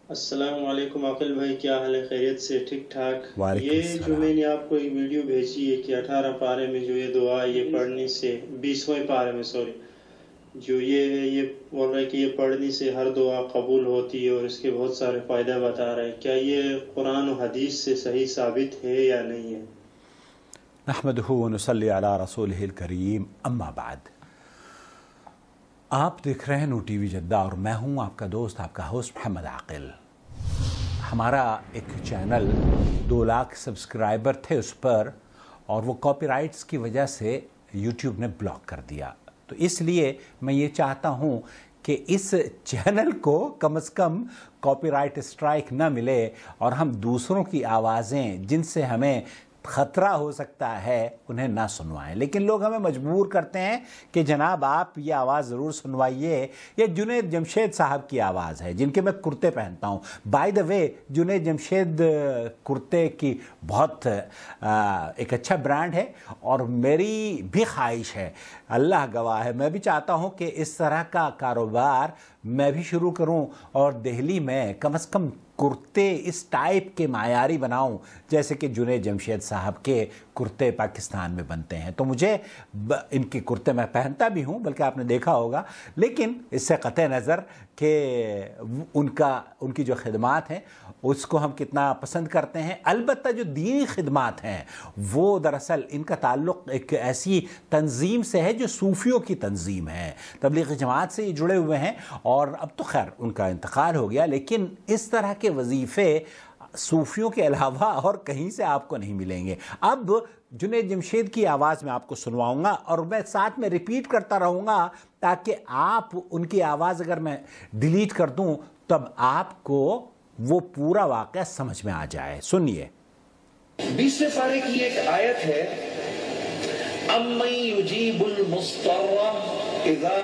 السلام علیکم عاقل بھائی، کیا حال ہے؟ خیریت سے؟ ٹھیک ٹھاک؟ وعلیکم یہ جو السلام۔ میں نے آپ کو ایک ویڈیو بھیجی ہے کہ 18 پارے میں جو یہ دعا یہ پڑھنے سے 20ویں پارے میں جو یہ ہے، یہ بول رہا ہے کہ یہ پڑھنے سے ہر دعا قبول ہوتی ہے اور اس کے بہت سارے فائدہ بتا رہا ہے۔ کیا یہ قرآن و حدیث سے صحیح ثابت ہے یا نہیں ہے؟ نحمدہ ونصلی علی رسولہ الکریم، اما بعد۔ آپ دیکھ رہے ہیں نو ٹی وی جدہ اور میں ہوں آپ کا دوست، آپ کا ہوسٹ محمد عاقل۔ ہمارا ایک چینل 2 لاکھ سبسکرائبر تھے اس پر، اور وہ کاپی رائٹس کی وجہ سے یوٹیوب نے بلاک کر دیا۔ تو اس لیے میں یہ چاہتا ہوں کہ اس چینل کو کم از کم کاپی رائٹ اسٹرائک نہ ملے، اور ہم دوسروں کی آوازیں جن سے ہمیں خطرہ ہو سکتا ہے انہیں نہ سنوائیں۔ لیکن لوگ ہمیں مجبور کرتے ہیں کہ جناب آپ یہ آواز ضرور سنوائیے۔ یہ جنید جمشید صاحب کی آواز ہے جن کے میں کرتے پہنتا ہوں۔ بائی دا وے، جنید جمشید کرتے کی بہت ایک اچھا برانڈ ہے، اور میری بھی خواہش ہے، اللہ گواہ ہے، میں بھی چاہتا ہوں کہ اس طرح کا کاروبار میں بھی شروع کروں اور دہلی میں کم از کم کرتے اس ٹائپ کے معیاری بناؤں جیسے کہ جنید جمشید صاحب کے کرتے پاکستان میں بنتے ہیں۔ تو مجھے ان کے کرتے میں پہنتا بھی ہوں، بلکہ آپ نے دیکھا ہوگا، لیکن اس سے قطع نظر کہ ان کی جو خدمات ہیں اس کو ہم کتنا پسند کرتے ہیں۔ البتہ جو دینی خدمات ہیں وہ دراصل ان کا تعلق ایک ایسی تنظیم سے ہے جو صوفیوں کی تنظیم ہے، تبلیغی جماعت سے یہ جڑے ہوئے ہیں، اور اب تو خیر ان کا انتقال ہو گیا، لیکن اس طرح کے وظیفے صوفیوں کے علاوہ اور کہیں سے آپ کو نہیں ملیں گے۔ اب جنید جمشید کی آواز میں آپ کو سنواؤں گا، اور میں ساتھ میں ریپیٹ کرتا رہوں گا تاکہ آپ ان کی آواز اگر میں ڈیلیٹ کر دوں تب آپ کو وہ پورا واقعہ سمجھ میں آ جائے۔ سنیے۔ 20ویں پارے کی ایک آیت ہے، اَمَّن يُجِيبُ الْمُضْطَرَّ اِذَا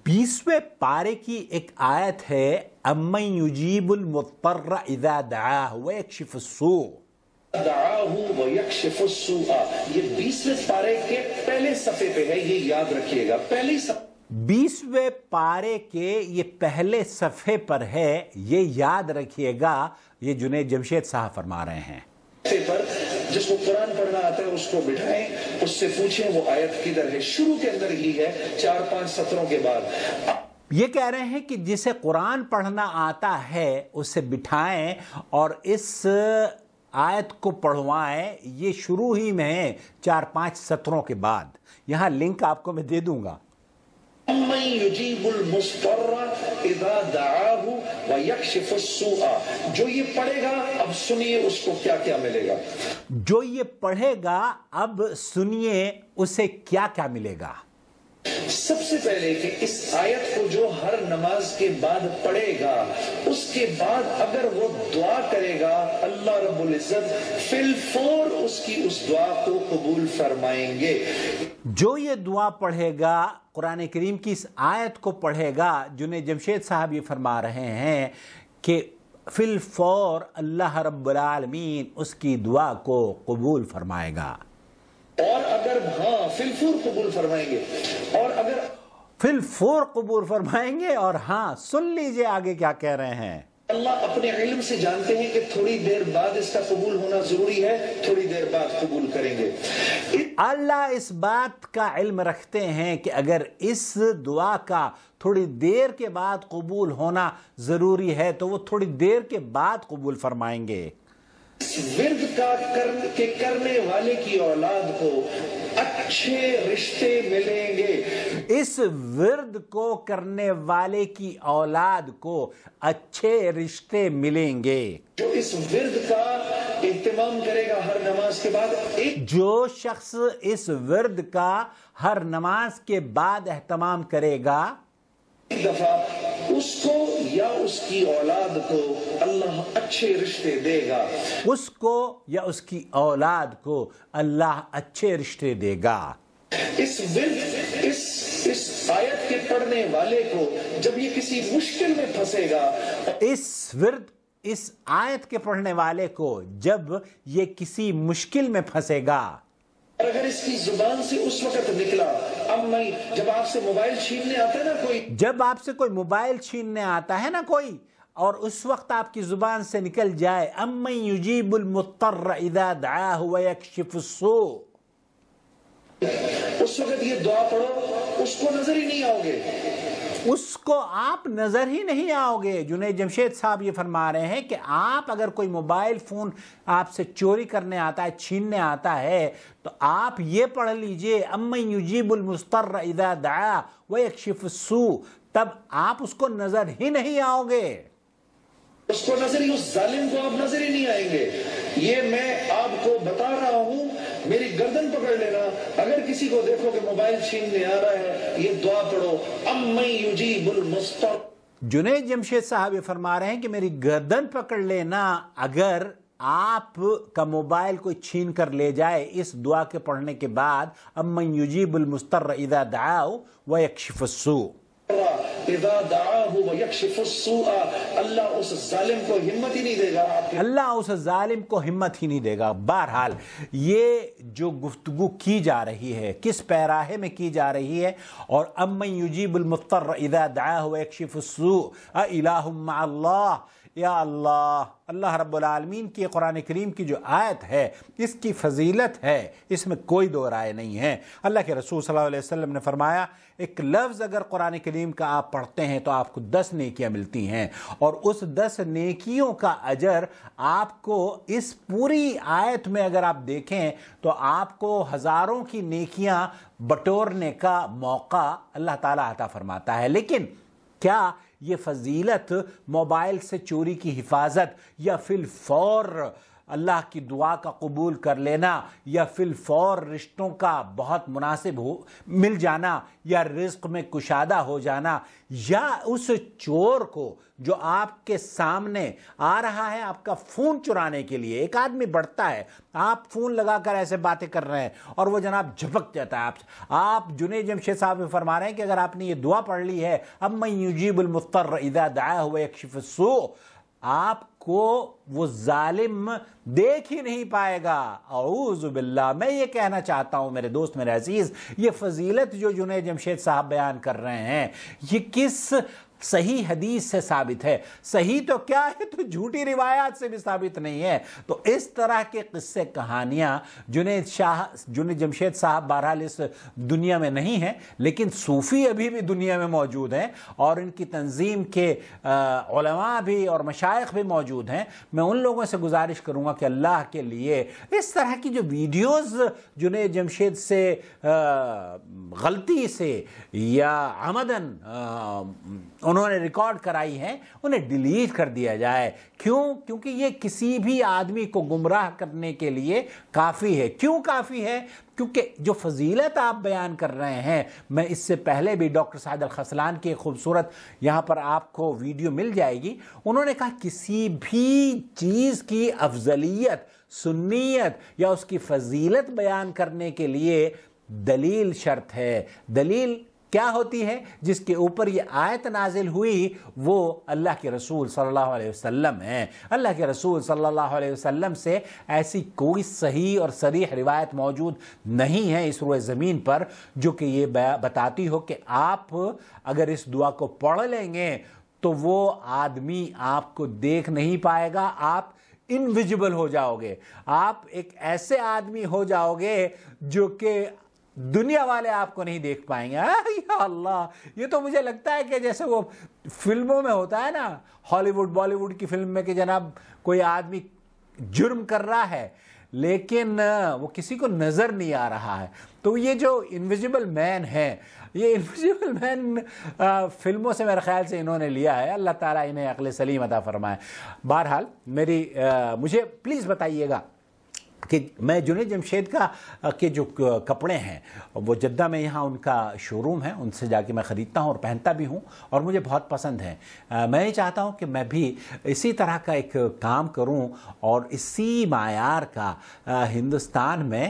20ویں پارے کی ایک آیت ہے، اَمَّن يُجِيبُ الْمُضْطَرَّ اِذَا دَعَاهُ وَيَكْشِفُ السُّوءَ دَعَاهُ وَيَكْشِفُ السُّوءَ۔ یہ 20ویں پارے کے پہلے صفحے پہ ہے، یہ یاد رکھیے گا، پہلی صفحے 20ویں پارے کے یہ پہلے صفحے پر ہے، یہ یاد رکھیے گا۔ یہ جنید جمشید صاحب فرما رہے ہیں۔ پر جس کو قرآن پڑھنا آتا ہے اس کو بٹھائیں، اس سے پوچھیں وہ آیت کدھر ہے، شروع کے اندر ہی ہے، 4-5 سطروں کے بعد۔ یہ کہہ رہے ہیں کہ جسے قرآن پڑھنا آتا ہے اسے بٹھائیں اور اس آیت کو پڑھوائیں، یہ شروع ہی میں ہے 4-5 سطروں کے بعد۔ یہاں لنک آپ کو میں دے دوں گا۔ اَمَّن يُجِيبُ الْمُضْطَرَّ اِذَا دَعَاهُ وَيَكْشِفُ السُّوءَ۔ جو یہ پڑھے گا اب سنیے اس کو کیا کیا ملے گا۔ جو یہ پڑھے گا اب سنیے اسے کیا کیا ملے گا۔ سب سے پہلے کہ اس آیت کو جو ہر نماز کے بعد پڑھے گا، اس کے بعد اگر وہ دعا کرے گا، اللہ رب العزت فی الفور اس کی اس دعا کو قبول فرمائیں گے۔ جو یہ دعا پڑھے گا، قرآن کریم کی اس آیت کو پڑھے گا، جنید جمشید صاحب یہ فرما رہے ہیں کہ فی الفور اللہ رب العالمین اس کی دعا کو قبول فرمائے گا۔ اور اگر ہاں فی الفور قبول فرمائیں گے، اور اگر فی الفور قبول فرمائیں گے، اور ہاں سن لیجئے آگے کیا کہہ رہے ہیں۔ اللہ اپنے علم سے جانتے ہیں کہ تھوڑی دیر بعد اس کا قبول ہونا ضروری ہے، تھوڑی دیر بعد قبول کریں گے۔ اللہ اس بات کا علم رکھتے ہیں کہ اگر اس دعا کا تھوڑی دیر کے بعد قبول ہونا ضروری ہے تو وہ تھوڑی دیر کے بعد قبول فرمائیں گے۔ اس ورد کے کرنے والے کی اولاد کو اچھے رشتے ملیں گے۔ اس ورد کو کرنے والے کی اولاد کو اچھے رشتے ملیں گے۔ جو اس ورد کا اہتمام کرے گا ہر نماز کے بعد، جو شخص اس ورد کا ہر نماز کے بعد اہتمام کرے گا، ایک دفعہ اس کو یا اس کی اولاد کو اللہ اچھے رشتے دے گا۔ اس کو یا اس کی اولاد کو اللہ اچھے رشتے دے گا۔ اس ورد اس آیت کے پڑھنے والے کو جب یہ کسی مشکل میں پھنسے گا، اس ورد اس آیت کے پڑھنے والے کو جب یہ کسی مشکل میں پھنسے گا، اور اگر اس کی زبان سے اس وقت نکلا، اب میں جب آپ سے موبائل چھیننے آتا ہے نا کوئی، جب آپ سے کوئی موبائل چھیننے آتا ہے نا کوئی، اور اس وقت آپ کی زبان سے نکل جائے امن یجیب المضطر اذا دعاہ ویکشف السوء، اس وقت یہ دعا پڑھو، اس کو نظر ہی نہیں آؤ گے، اس کو آپ نظر ہی نہیں آؤ گے۔ جنید جمشید صاحب یہ فرما رہے ہیں کہ آپ اگر کوئی موبائل فون آپ سے چوری کرنے آتا ہے، چھیننے آتا ہے، تو آپ یہ پڑھ لیجئے امن یجیب المضطر اذا دعا ویکشف السوء، تب آپ اس کو نظر ہی نہیں آؤ گے، اس کو نظر ہی، اس ظالم کو آپ نظر ہی نہیں آئیں گے۔ یہ میں آپ کو بتا رہا ہوں، میری گردن پکڑ لینا، اگر کسی کو دیکھو کہ موبائل چھیننے آ رہا ہے، یہ دعا پڑھو امن یجیب المضطر۔ جنید جمشید صاحب یہ فرما رہے ہیں کہ میری گردن پکڑ لینا، اگر آپ کا موبائل کوئی چھین کر لے جائے اس دعا کے پڑھنے کے بعد امن یجیب المضطر اذا دعاہ ویکشف السوء، اذا دعاہ ویکشف السوء، اللہ اس ظالم کو ہمت ہی نہیں دے گا، اللہ اس ظالم کو ہمت ہی نہیں دے گا۔ بہرحال یہ جو گفتگو کی جا رہی ہے کس پیراہے میں کی جا رہی ہے، اور امن یجیب المضطر اذا دعاہ ویکشف السوء االہ مع اللہ، یا اللہ، اللہ رب العالمین کی قرآن کریم کی جو آیت ہے اس کی فضیلت ہے، اس میں کوئی دو رائے نہیں ہے۔ اللہ کے رسول صلی اللہ علیہ وسلم نے فرمایا ایک لفظ اگر قرآن کریم کا آپ پڑھتے ہیں تو آپ کو 10 نیکیاں ملتی ہیں، اور اس 10 نیکیوں کا اجر آپ کو اس پوری آیت میں اگر آپ دیکھیں تو آپ کو ہزاروں کی نیکیاں بٹورنے کا موقع اللہ تعالیٰ عطا فرماتا ہے۔ لیکن کیا یہ فضیلت موبائل سے چوری کی حفاظت، یا فی الفور اللہ کی دعا کا قبول کر لینا، یا فی الفور رشتوں کا بہت مناسب مل جانا، یا رزق میں کشادہ ہو جانا، یا اس چور کو جو آپ کے سامنے آ رہا ہے آپ کا فون چرانے کے لیے، ایک آدمی بڑھتا ہے، آپ فون لگا کر ایسے باتیں کر رہے ہیں اور وہ جناب جھپک جاتا ہے آپ جنید جمشید صاحب فرما رہے ہیں کہ اگر آپ نے یہ دعا پڑھ لی ہے امن یجیب المضطر اذا دعاہ ویکشف السوء، آپ کو وہ ظالم دیکھ ہی نہیں پائے گا۔ اعوذ باللہ۔ میں یہ کہنا چاہتا ہوں میرے دوست، میرے عزیز، یہ فضیلت جو جنید جمشید صاحب بیان کر رہے ہیں یہ کس صحیح حدیث سے ثابت ہے؟ صحیح تو کیا ہے، تو جھوٹی روایات سے بھی ثابت نہیں ہے۔ تو اس طرح کے قصے کہانیاں جنید جمشید صاحب بہرحال اس دنیا میں نہیں ہیں، لیکن صوفی ابھی بھی دنیا میں موجود ہیں، اور ان کی تنظیم کے علماء بھی اور مشائخ بھی موجود ہیں۔ میں ان لوگوں سے گزارش کروں گا کہ اللہ کے لیے اس طرح کی جو ویڈیوز جنید جمشید سے غلطی سے یا عمدن انہوں نے ریکارڈ کرائی ہیں انہیں ڈیلیٹ کر دیا جائے۔ کیوں؟ کیونکہ یہ کسی بھی آدمی کو گمراہ کرنے کے لیے کافی ہے۔ کیوں کافی ہے؟ کیونکہ جو فضیلت آپ بیان کر رہے ہیں، میں اس سے پہلے بھی ڈاکٹر سعد الخسلان کی خوبصورت یہاں پر آپ کو ویڈیو مل جائے گی، انہوں نے کہا کسی بھی چیز کی افضلیت، سنیت یا اس کی فضیلت بیان کرنے کے لیے دلیل شرط ہے۔ دلیل کیا ہوتی ہے؟ جس کے اوپر یہ آیت نازل ہوئی وہ اللہ کے رسول صلی اللہ علیہ وسلم ہیں۔ اللہ کے رسول صلی اللہ علیہ وسلم سے ایسی کوئی صحیح اور صریح روایت موجود نہیں ہے اس روئے زمین پر جو کہ یہ بتاتی ہو کہ آپ اگر اس دعا کو پڑھ لیں گے تو وہ آدمی آپ کو دیکھ نہیں پائے گا، آپ انویزیبل ہو جاؤ گے، آپ ایک ایسے آدمی ہو جاؤ گے جو کہ دنیا والے آپ کو نہیں دیکھ پائیں گے۔ یا اللہ، یہ تو مجھے لگتا ہے کہ جیسے وہ فلموں میں ہوتا ہے نا، ہالی ووڈ بالی ووڈ کی فلم میں، کہ جناب کوئی آدمی جرم کر رہا ہے لیکن وہ کسی کو نظر نہیں آ رہا ہے۔ تو یہ جو انویزیبل مین ہے، یہ انویزیبل مین فلموں سے میرے خیال سے انہوں نے لیا ہے۔ اللہ تعالیٰ انہیں عقل سلیم عطا فرمائے۔ بہرحال مجھے پلیز بتائیے گا کہ میں جنید جمشید کے جو کپڑے ہیں وہ جدہ میں یہاں ان کا شو روم ہے، ان سے جا کے میں خریدتا ہوں اور پہنتا بھی ہوں اور مجھے بہت پسند ہیں۔ میں یہ چاہتا ہوں کہ میں بھی اسی طرح کا ایک کام کروں اور اسی معیار کا ہندوستان میں